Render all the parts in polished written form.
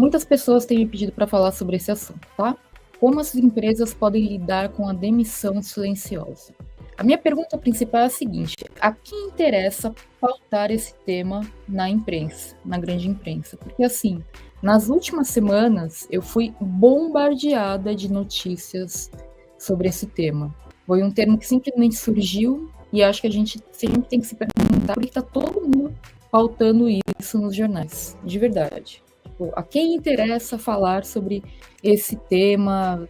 Muitas pessoas têm me pedido para falar sobre esse assunto, tá? Como as empresas podem lidar com a demissão silenciosa? A minha pergunta principal é a seguinte: a quem interessa pautar esse tema na imprensa, na grande imprensa? Porque, assim, nas últimas semanas eu fui bombardeada de notícias sobre esse tema. Foi um termo que simplesmente surgiu e acho que a gente sempre tem que se perguntar por que está todo mundo pautando isso nos jornais, de verdade. A quem interessa falar sobre esse tema,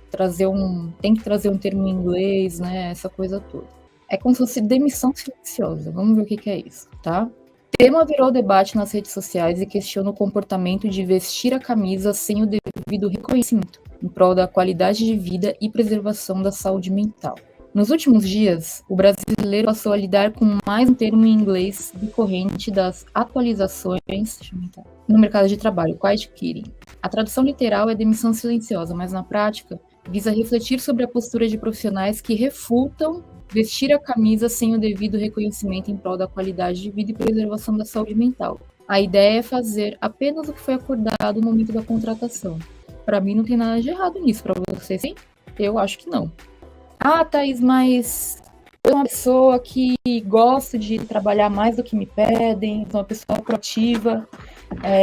tem que trazer um termo em inglês, né? Essa coisa toda. É como se fosse demissão silenciosa. Vamos ver o que é isso, tá? O tema virou debate nas redes sociais e questiona o comportamento de vestir a camisa sem o devido reconhecimento, em prol da qualidade de vida e preservação da saúde mental. Nos últimos dias, o brasileiro passou a lidar com mais um termo em inglês decorrente das atualizações no mercado de trabalho, quiet quitting. A tradução literal é demissão silenciosa, mas na prática visa refletir sobre a postura de profissionais que refutam vestir a camisa sem o devido reconhecimento em prol da qualidade de vida e preservação da saúde mental. A ideia é fazer apenas o que foi acordado no momento da contratação. Para mim não tem nada de errado nisso, para você sim? Eu acho que não. Ah, Thaís, mas eu sou uma pessoa que gosta de trabalhar mais do que me pedem, sou uma pessoa proativa,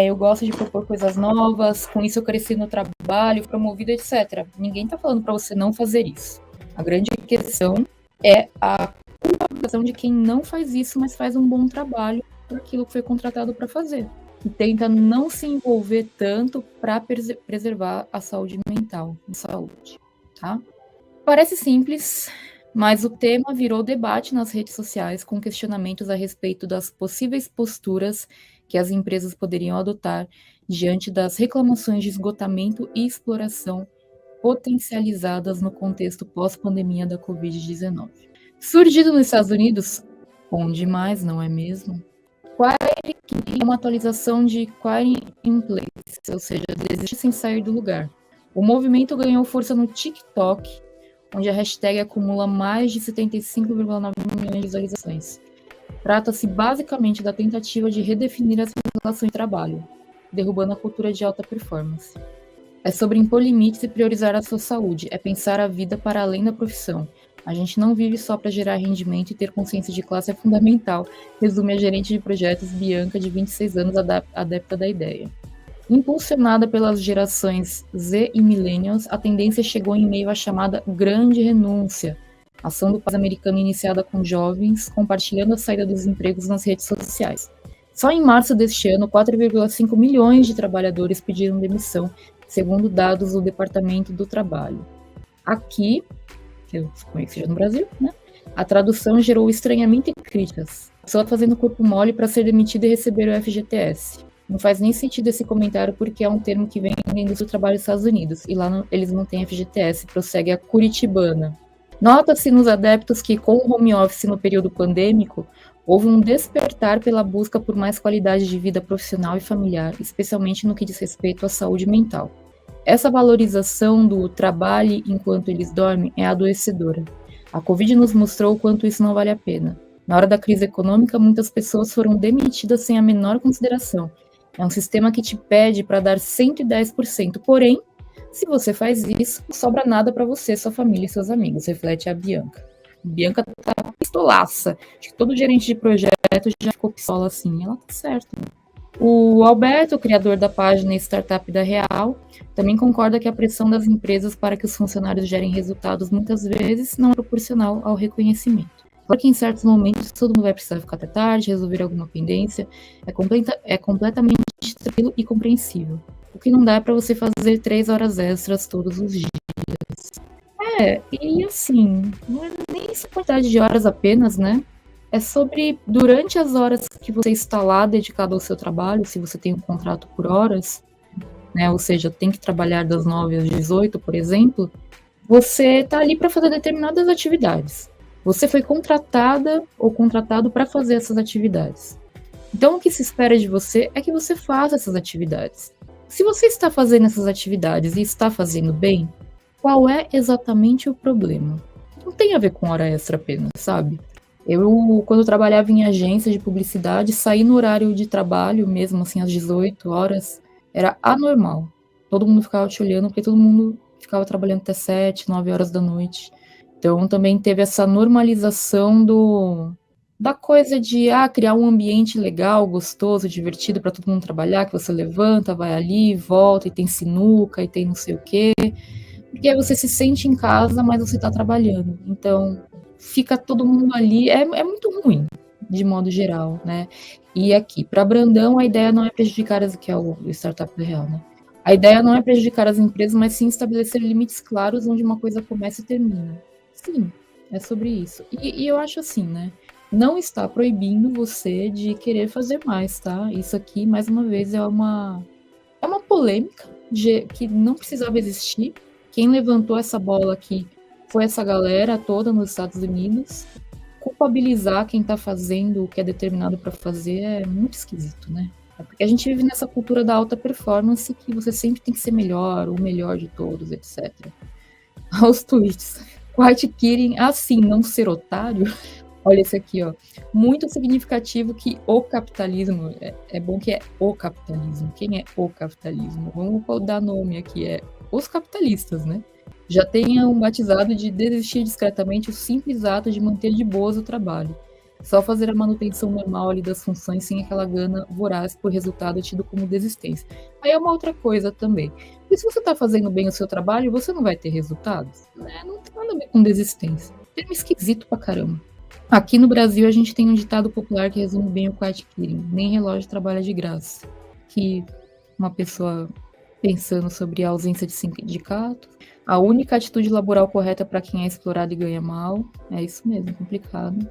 eu gosto de propor coisas novas, com isso eu cresci no trabalho, promovida, etc. Ninguém está falando para você não fazer isso. A grande questão é a culpabilização de quem não faz isso, mas faz um bom trabalho por aquilo que foi contratado para fazer. E tenta não se envolver tanto para preservar a saúde mental, a saúde, tá? Parece simples, mas o tema virou debate nas redes sociais com questionamentos a respeito das possíveis posturas que as empresas poderiam adotar diante das reclamações de esgotamento e exploração potencializadas no contexto pós-pandemia da Covid-19. Surgido nos Estados Unidos, bom demais, não é mesmo? Query é uma atualização de Query in Place, ou seja, desistir sem sair do lugar. O movimento ganhou força no TikTok, onde a hashtag acumula mais de 75,9 milhões de visualizações. Trata-se basicamente da tentativa de redefinir as relações de trabalho, derrubando a cultura de alta performance. É sobre impor limites e priorizar a sua saúde, é pensar a vida para além da profissão. A gente não vive só para gerar rendimento e ter consciência de classe é fundamental, resume a gerente de projetos Bianca, de 26 anos, adepta da ideia. Impulsionada pelas gerações Z e Millennials, a tendência chegou em meio à chamada Grande Renúncia, ação do país americano iniciada com jovens compartilhando a saída dos empregos nas redes sociais. Só em março deste ano, 4,5 milhões de trabalhadores pediram demissão, segundo dados do Departamento do Trabalho. Aqui, que eu suponho que seja no Brasil, né? A tradução gerou estranhamento e críticas. A pessoa fazendo corpo mole para ser demitida e receber o FGTS. Não faz nem sentido esse comentário porque é um termo que vem da indústria do trabalho dos Estados Unidos e lá eles não têm FGTS, prossegue a curitibana. Nota-se nos adeptos que com o home office no período pandêmico, houve um despertar pela busca por mais qualidade de vida profissional e familiar, especialmente no que diz respeito à saúde mental. Essa valorização do trabalho enquanto eles dormem é adoecedora. A Covid nos mostrou o quanto isso não vale a pena. Na hora da crise econômica, muitas pessoas foram demitidas sem a menor consideração. É um sistema que te pede para dar 110%, porém, se você faz isso, não sobra nada para você, sua família e seus amigos, reflete a Bianca. Bianca tá pistolaça. Acho que todo gerente de projeto já ficou pistola assim. Ela tá certa. O Alberto, o criador da página Startup da Real, também concorda que a pressão das empresas para que os funcionários gerem resultados muitas vezes não é proporcional ao reconhecimento. Claro que em certos momentos todo mundo vai precisar ficar até tarde, resolver alguma pendência, é completamente tranquilo e compreensível. O que não dá é para você fazer 3 horas extras todos os dias. E assim, não é nem essa quantidade de horas apenas, né? É sobre, durante as horas que você está lá dedicado ao seu trabalho, se você tem um contrato por horas, né? Ou seja, tem que trabalhar das 9 às 18, por exemplo, você está ali para fazer determinadas atividades. Você foi contratada ou contratado para fazer essas atividades. Então, o que se espera de você é que você faça essas atividades. Se você está fazendo essas atividades e está fazendo bem, qual é exatamente o problema? Não tem a ver com hora extra apenas, sabe? Eu, quando eu trabalhava em agência de publicidade, sair no horário de trabalho, mesmo assim às 18 horas, era anormal. todo mundo ficava te olhando, porque todo mundo ficava trabalhando até 7, 9 horas da noite. Então também teve essa normalização da coisa de criar um ambiente legal, gostoso, divertido para todo mundo trabalhar, que você levanta, vai ali, volta, e tem sinuca, e tem não sei o quê. Porque aí você se sente em casa, mas você está trabalhando. Então fica todo mundo ali, é muito ruim, de modo geral, né? E aqui, para Brandão, a ideia não é prejudicar que é o Startup do Real, né? A ideia não é prejudicar as empresas, mas sim estabelecer limites claros onde uma coisa começa e termina. Sim, é sobre isso. E eu acho assim, né? Não está proibindo você de querer fazer mais, tá? Isso aqui, mais uma vez, é uma polêmica que não precisava existir. Quem levantou essa bola aqui foi essa galera toda nos Estados Unidos. Culpabilizar quem está fazendo o que é determinado para fazer é muito esquisito, né? É porque a gente vive nessa cultura da alta performance que você sempre tem que ser melhor, o melhor de todos, etc. Aos tweets. White Kidding, assim, não ser otário? Olha esse aqui, ó. Muito significativo que o capitalismo, é bom que é o capitalismo. Quem é o capitalismo? Vamos dar nome aqui, os capitalistas, né? Já tenham batizado de desistir discretamente o simples ato de manter de boas o trabalho. Só fazer a manutenção normal ali das funções sem aquela gana voraz por resultado tido como desistência. Aí é uma outra coisa também. E se você está fazendo bem o seu trabalho, você não vai ter resultados? Né? Não tem nada a ver com desistência. Termo esquisito pra caramba. Aqui no Brasil a gente tem um ditado popular que resume bem o quiet quitting. Nem relógio trabalha de graça. Que uma pessoa pensando sobre a ausência de sindicato, a única atitude laboral correta para quem é explorado e ganha mal, é isso mesmo, complicado.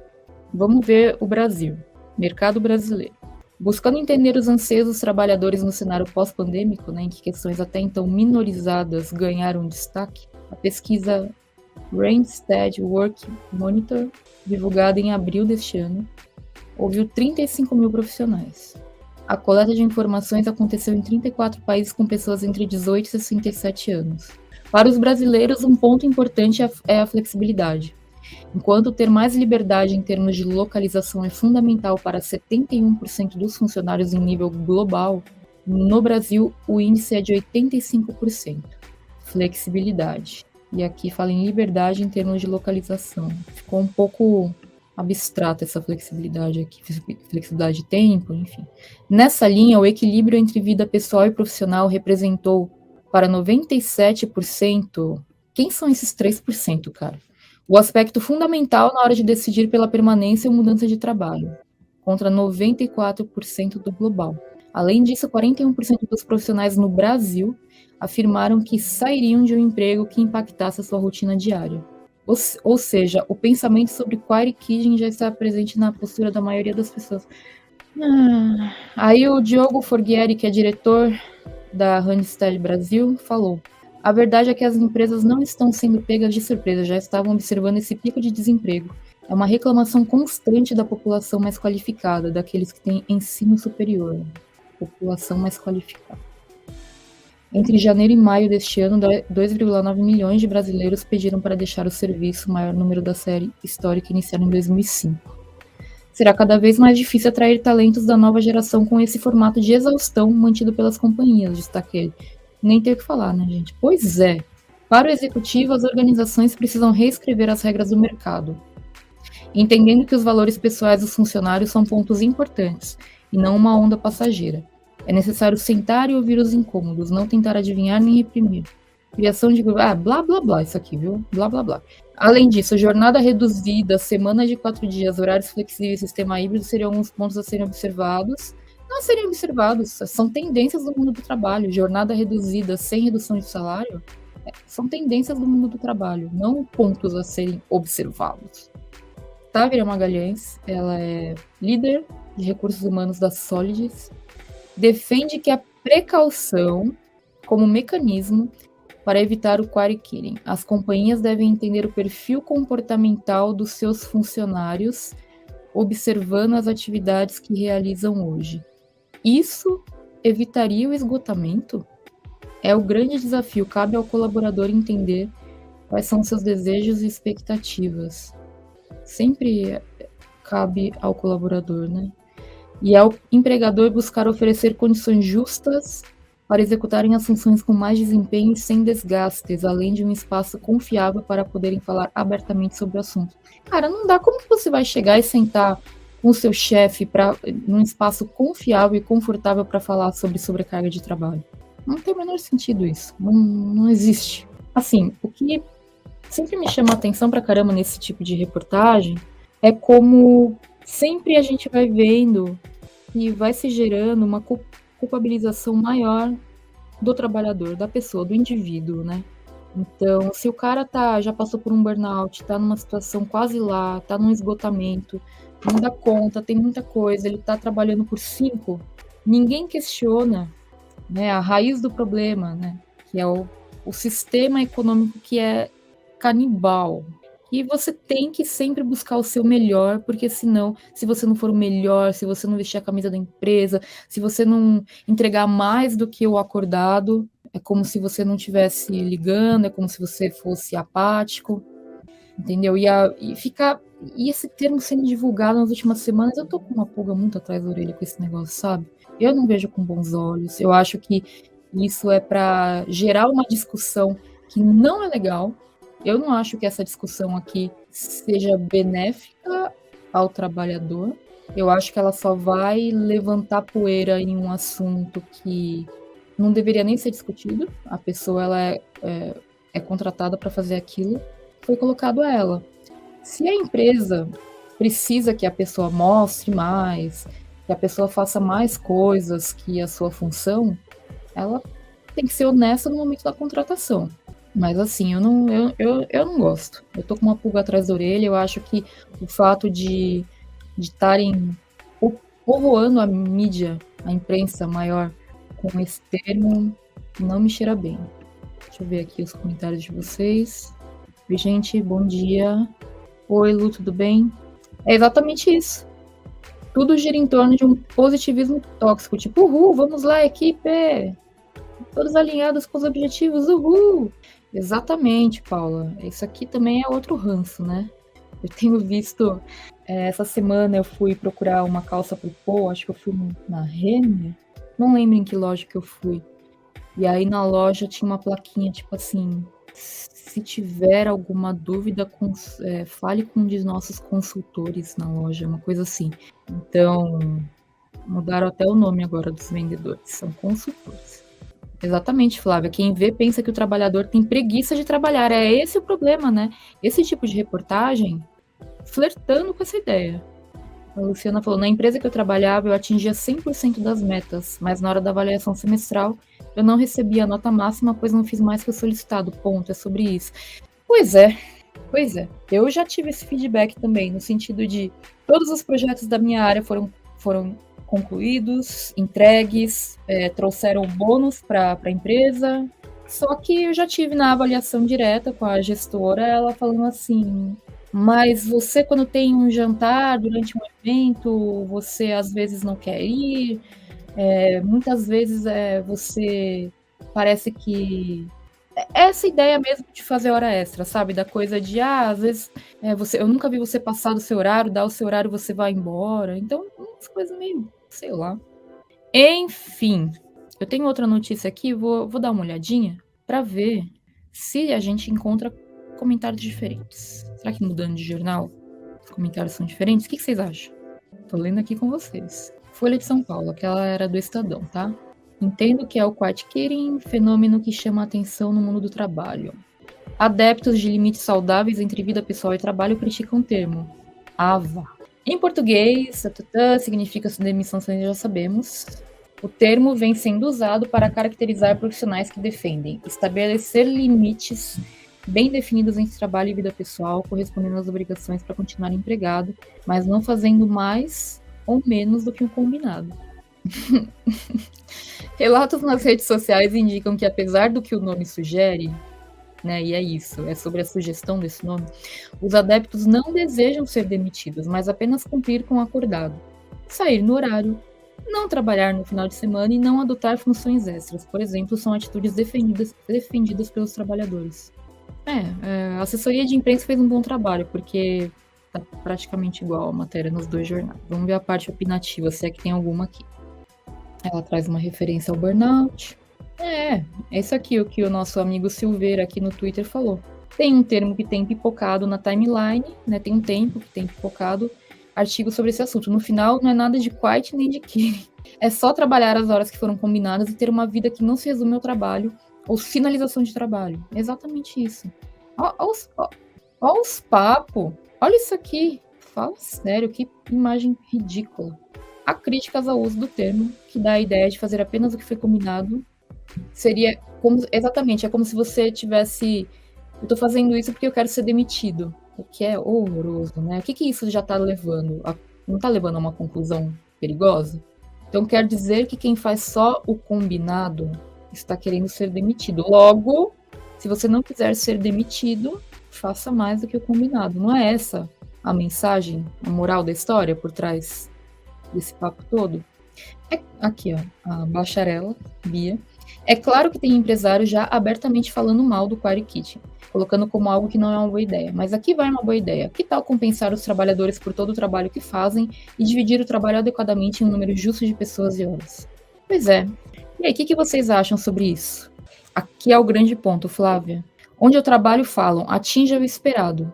Vamos ver o Brasil, mercado brasileiro. Buscando entender os anseios dos trabalhadores no cenário pós-pandêmico, né, em que questões até então minorizadas ganharam destaque, a pesquisa Randstad Work Monitor, divulgada em abril deste ano, ouviu 35 mil profissionais. A coleta de informações aconteceu em 34 países com pessoas entre 18 e 67 anos. Para os brasileiros, um ponto importante é a flexibilidade. Enquanto ter mais liberdade em termos de localização é fundamental para 71% dos funcionários em nível global, no Brasil o índice é de 85%. Flexibilidade. E aqui fala em liberdade em termos de localização. Ficou um pouco abstrata essa flexibilidade aqui, flexibilidade de tempo, enfim. Nessa linha, o equilíbrio entre vida pessoal e profissional representou para 97%. Quem são esses 3%, cara? O aspecto fundamental na hora de decidir pela permanência ou mudança de trabalho, contra 94% do global. Além disso, 41% dos profissionais no Brasil afirmaram que sairiam de um emprego que impactasse a sua rotina diária. Ou seja, o pensamento sobre quiet quitting já está presente na postura da maioria das pessoas. Aí o Diogo Forghieri, que é diretor da Randstad Brasil, falou: a verdade é que as empresas não estão sendo pegas de surpresa, já estavam observando esse pico de desemprego. É uma reclamação constante da população mais qualificada, daqueles que têm ensino superior. População mais qualificada. Entre janeiro e maio deste ano, 2,9 milhões de brasileiros pediram para deixar o serviço, o maior número da série histórica iniciada em 2005. Será cada vez mais difícil atrair talentos da nova geração com esse formato de exaustão mantido pelas companhias, destaca ele. Nem tem o que falar, né, gente? Pois é. Para o executivo, as organizações precisam reescrever as regras do mercado, entendendo que os valores pessoais dos funcionários são pontos importantes, e não uma onda passageira. É necessário sentar e ouvir os incômodos, não tentar adivinhar nem reprimir. Criação de... blá, blá, blá, isso aqui, viu? Blá, blá, blá. Além disso, jornada reduzida, semana de 4 dias, horários flexíveis, sistema híbrido seriam alguns pontos a serem observados. Não serem observados, são tendências do mundo do trabalho. Jornada reduzida sem redução de salário são tendências do mundo do trabalho, não pontos a serem observados. Távira Magalhães, ela é líder de recursos humanos da Solidis, defende que a precaução como mecanismo para evitar o quiet quitting. As companhias devem entender o perfil comportamental dos seus funcionários, observando as atividades que realizam hoje. Isso evitaria o esgotamento? É o grande desafio, cabe ao colaborador entender quais são seus desejos e expectativas. Sempre cabe ao colaborador, né? E ao empregador buscar oferecer condições justas para executarem as funções com mais desempenho e sem desgastes, além de um espaço confiável para poderem falar abertamente sobre o assunto. Cara, não dá. Como que você vai chegar e sentar com o seu chefe num espaço confiável e confortável para falar sobre sobrecarga de trabalho? Não tem o menor sentido isso. Não existe. Assim, o que sempre me chama a atenção pra caramba nesse tipo de reportagem é como sempre a gente vai vendo e vai se gerando uma culpabilização maior do trabalhador, da pessoa, do indivíduo, né? Então, se o cara já passou por um burnout, tá numa situação quase lá, tá num esgotamento, não dá conta, tem muita coisa, ele tá trabalhando por 5, ninguém questiona, né, a raiz do problema, né, que é o sistema econômico que é canibal. E você tem que sempre buscar o seu melhor, porque senão, se você não for o melhor, se você não vestir a camisa da empresa, se você não entregar mais do que o acordado, é como se você não estivesse ligando, é como se você fosse apático, entendeu? E esse termo sendo divulgado nas últimas semanas, eu tô com uma pulga muito atrás da orelha com esse negócio, sabe? Eu não vejo com bons olhos. Eu acho que isso é para gerar uma discussão que não é legal. Eu não acho que essa discussão aqui seja benéfica ao trabalhador. Eu acho que ela só vai levantar poeira em um assunto que não deveria nem ser discutido. A pessoa ela é contratada para fazer aquilo, foi colocado a ela. Se a empresa precisa que a pessoa mostre mais, que a pessoa faça mais coisas que a sua função, ela tem que ser honesta no momento da contratação. Mas assim, eu não gosto. Eu tô com uma pulga atrás da orelha. Eu acho que o fato de estarem povoando a mídia, a imprensa maior, com esse termo, não me cheira bem. Deixa eu ver aqui os comentários de vocês. Oi, gente, bom dia. Oi, Lu, tudo bem? É exatamente isso. Tudo gira em torno de um positivismo tóxico. Tipo, uhul, vamos lá, equipe! Todos alinhados com os objetivos, uhul! Exatamente, Paula. Isso aqui também é outro ranço, né? Eu tenho visto, essa semana eu fui procurar uma calça pro Pô, acho que eu fui na Renner, não lembro em que loja que eu fui. E aí na loja tinha uma plaquinha, tipo assim, se tiver alguma dúvida, fale com um de nossos consultores na loja, uma coisa assim. Então, mudaram até o nome agora dos vendedores, são consultores. Exatamente, Flávia. Quem vê pensa que o trabalhador tem preguiça de trabalhar. É esse o problema, né? Esse tipo de reportagem flertando com essa ideia. A Luciana falou, na empresa que eu trabalhava, eu atingia 100% das metas, mas na hora da avaliação semestral, eu não recebia a nota máxima, pois não fiz mais que o solicitado. Ponto, é sobre isso. Pois é. Eu já tive esse feedback também, no sentido de todos os projetos da minha área foram concluídos, entregues, trouxeram bônus para a empresa. Só que eu já tive na avaliação direta com a gestora, ela falando assim, mas você quando tem um jantar durante um evento, você às vezes não quer ir, muitas vezes você parece que essa ideia mesmo de fazer hora extra, sabe? Da coisa de, às vezes, eu nunca vi você passar do seu horário, dar o seu horário, você vai embora. Então, umas coisas meio, sei lá. Enfim, eu tenho outra notícia aqui, vou dar uma olhadinha para ver se a gente encontra comentários diferentes. Será que mudando de jornal, os comentários são diferentes? O que vocês acham? Tô lendo aqui com vocês. Folha de São Paulo, aquela era do Estadão, tá? Entendo que é o quiet-quitting, fenômeno que chama a atenção no mundo do trabalho. Adeptos de limites saudáveis entre vida pessoal e trabalho criticam o termo. AVA. Em português, significa demissão, já sabemos. O termo vem sendo usado para caracterizar profissionais que defendem estabelecer limites bem definidos entre trabalho e vida pessoal, correspondendo às obrigações para continuar empregado, mas não fazendo mais ou menos do que o combinado. Relatos nas redes sociais indicam que, apesar do que o nome sugere, né, e é isso, é sobre a sugestão desse nome, os adeptos não desejam ser demitidos, mas apenas cumprir com o acordado. Sair no horário, não trabalhar no final de semana e não adotar funções extras, por exemplo, são atitudes defendidas pelos trabalhadores. A assessoria de imprensa fez um bom trabalho, porque tá praticamente igual a matéria nos dois jornais. Vamos ver a parte opinativa, se é que tem alguma aqui. Ela traz uma referência ao burnout. É isso aqui o que o nosso amigo Silveira aqui no Twitter falou. Tem um termo que tem pipocado na timeline, né? Tem um tempo que tem pipocado artigos sobre esse assunto. No final, não é nada de quiet nem de killing. É só trabalhar as horas que foram combinadas e ter uma vida que não se resume ao trabalho ou finalização de trabalho. É exatamente isso. Ó os papos. Olha isso aqui. Fala sério, que imagem ridícula. Há críticas ao uso do termo, que dá a ideia de fazer apenas o que foi combinado. Seria como, exatamente, é como se você tivesse, eu tô fazendo isso porque eu quero ser demitido, o que é horroroso, né? O que que isso já tá levando? Não tá levando a uma conclusão perigosa? Então quer dizer que quem faz só o combinado está querendo ser demitido. Logo, se você não quiser ser demitido, faça mais do que o combinado. Não é essa a mensagem, a moral da história por trás desse papo todo? Aqui, ó, a bacharela, Bia. É claro que tem empresário já abertamente falando mal do Quiet Kitchen, colocando como algo que não é uma boa ideia. Mas aqui vai uma boa ideia. Que tal compensar os trabalhadores por todo o trabalho que fazem e dividir o trabalho adequadamente em um número justo de pessoas e horas? Pois é. E aí, o que vocês acham sobre isso? Aqui é o grande ponto, Flávia. Onde eu trabalho falam, atinja o esperado.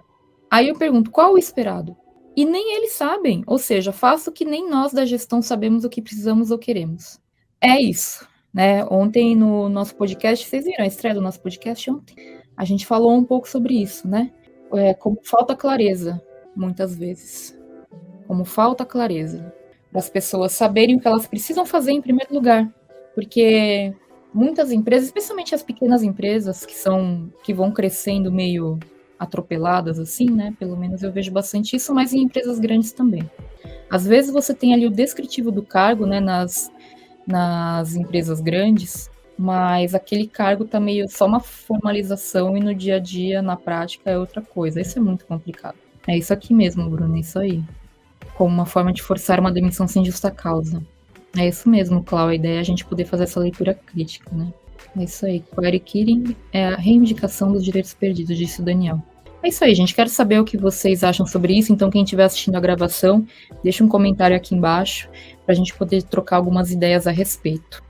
Aí eu pergunto, qual o esperado? E nem eles sabem, ou seja, faço que nem nós da gestão sabemos o que precisamos ou queremos. É isso, né? Ontem no nosso podcast, vocês viram a estreia do nosso podcast ontem? A gente falou um pouco sobre isso, né? Como falta clareza, muitas vezes. Como falta clareza. Das pessoas saberem o que elas precisam fazer em primeiro lugar. Porque muitas empresas, especialmente as pequenas empresas que vão crescendo meio atropeladas, assim, né? Pelo menos eu vejo bastante isso, mas em empresas grandes também. Às vezes você tem ali o descritivo do cargo, né, nas empresas grandes, mas aquele cargo tá meio só uma formalização e no dia a dia, na prática, é outra coisa. Isso é muito complicado. É isso aqui mesmo, Bruno, é isso aí. Como uma forma de forçar uma demissão sem justa causa. É isso mesmo, Clau, a ideia é a gente poder fazer essa leitura crítica, né? É isso aí. Query Killing é a reivindicação dos direitos perdidos, disse o Daniel. É isso aí, gente. Quero saber o que vocês acham sobre isso. Então, quem estiver assistindo a gravação, deixa um comentário aqui embaixo para a gente poder trocar algumas ideias a respeito.